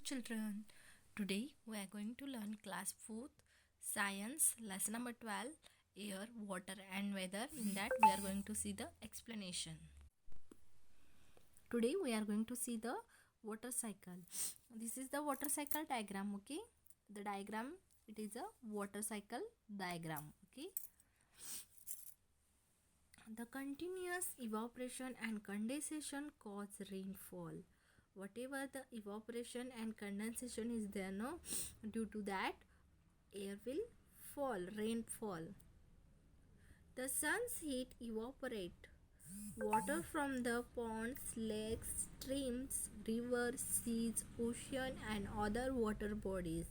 children. Today we are going to learn class 4th science lesson number 12 air, water and weather. In that we are going to see the explanation. Today we are going to see the water cycle. This is the water cycle diagram, okay? The diagram, it is a water cycle diagram, okay? The continuous evaporation and condensation cause rainfall. Whatever the evaporation and condensation is there, no, due to that air will fall, rainfall. The sun's heat evaporate water from the ponds, lakes, streams, rivers, seas, ocean and other water bodies.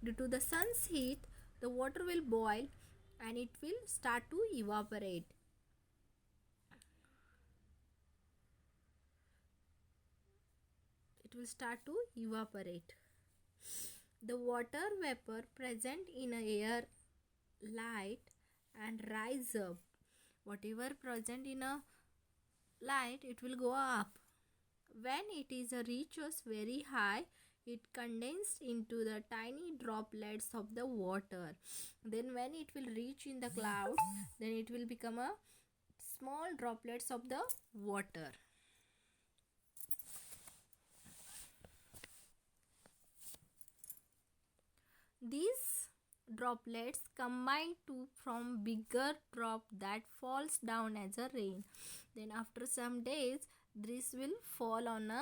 Due to the sun's heat, the water will boil and it will start to evaporate. It will start to evaporate. The water vapor present in a air light and rise up. Whatever present in a light, it will go up. When it is reaches very high, it condensed into the tiny droplets of the water. Then when it will reach in the cloud, then it will become a small droplets of the water. These droplets combine to form bigger drop that falls down as a rain. Then after some days, this will fall down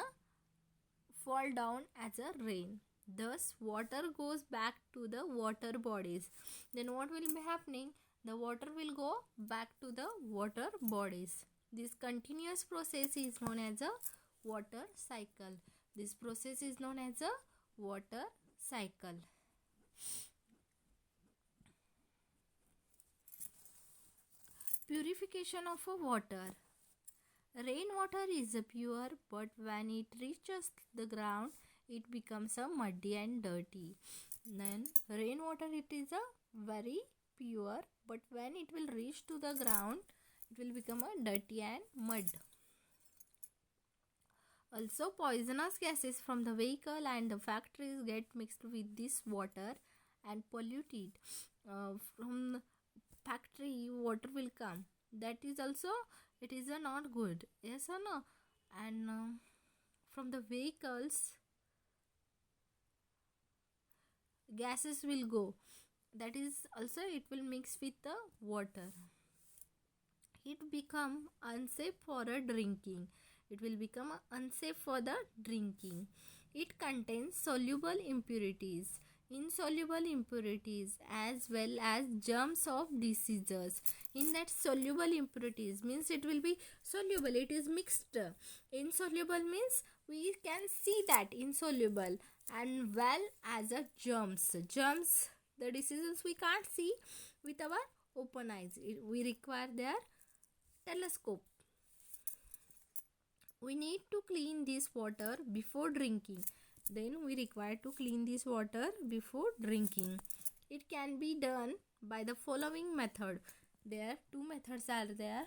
as a rain. Thus, water goes back to the water bodies. Then what will be happening? The water will go back to the water bodies. This continuous process is known as a water cycle. This process is known as a water cycle. Purification of a water. Rainwater is pure, but when it reaches the ground, it becomes a muddy and dirty. Then rainwater, it is a very pure, but when it will reach to the ground, it will become a dirty and mud. Also, poisonous gases from the vehicle and the factories get mixed with this water and pollute it. From factory, water will come. That is also, it is not good. Yes or no? And from the vehicles, gases will go. That is also, it will mix with the water. It become unsafe for a drinking. It will become unsafe for the drinking. It contains soluble impurities, insoluble impurities as well as germs of diseases. In that soluble impurities means it will be soluble, it is mixed. Insoluble means we can see that insoluble, and well as a germs, the diseases we can't see with our open eyes. We require their telescope. We need to clean this water before drinking. Then we require to clean this water before drinking. It can be done by the following method. There two methods are there.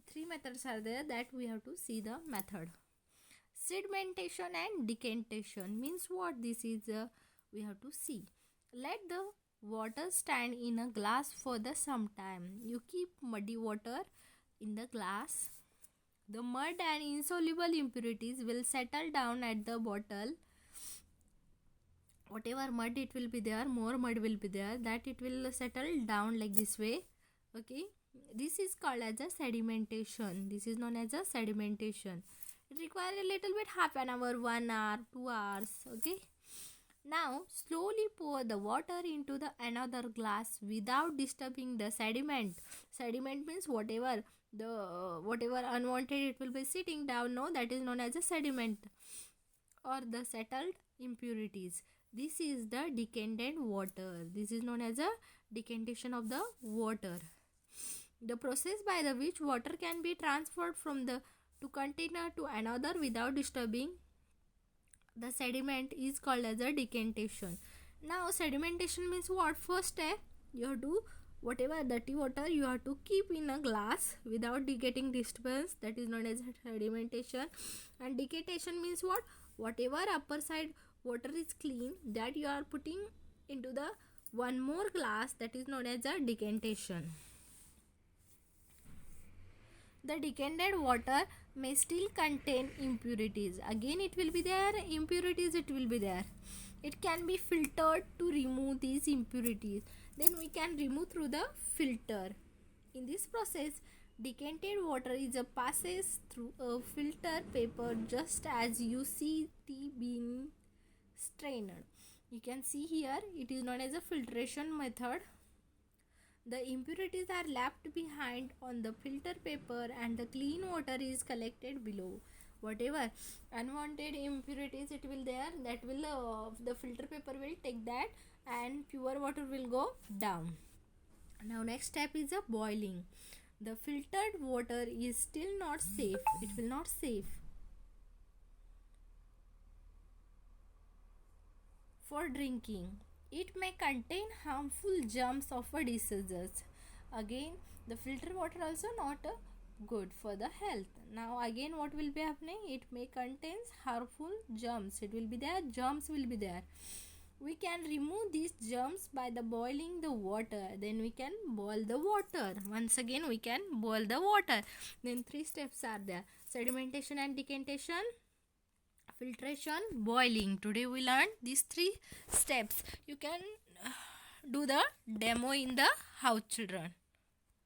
Three methods are there that we have to see the method. Sedimentation and decantation means what this is, we have to see. Let the water stand in a glass for the some time. You keep muddy water in the glass. The mud and insoluble impurities will settle down at the bottle. Whatever mud it will be there, more mud will be there, that it will settle down like this way. Okay, this is called as a sedimentation. This is known as a sedimentation. It requires a little bit, half an hour, 1 hour, 2 hours. Okay, now slowly pour the water into the another glass without disturbing the sediment. Sediment means whatever unwanted it will be sitting down, no, that is known as a sediment or the settled impurities. This is the decanted water. This is known as a decantation of the water. The process by the which water can be transferred from the to container to another without disturbing the sediment is called as a decantation. Now sedimentation means what? First step, you have to whatever dirty water you have to keep in a glass without getting disturbance. That is known as sedimentation. And decantation means what? Whatever upper side water is clean, that you are putting into the one more glass, that is known as a decantation. The decanted water may still contain impurities. Again it will be there, impurities it will be there. It can be filtered to remove these impurities. Then we can remove through the filter. In this process, decanted water is a passes through a filter paper just as you see tea being strained. You can see here it is known as a filtration method. The impurities are left behind on the filter paper and the clean water is collected below. Whatever unwanted impurities it will there, that will the filter paper will take that and pure water will go down. Now next step is a boiling. The filtered water is still not safe. It will not safe for drinking. It may contain harmful germs of a diseases. Again, the filter water also not good for the health. Now again what will be happening? It may contains harmful germs. It will be there, germs will be there. We can remove these germs by the boiling the water. Then we can boil the water. Once again we can boil the water. Then 3 steps are there: sedimentation and decantation, filtration, boiling. Today we learned these 3 steps. You can do the demo in the house, children.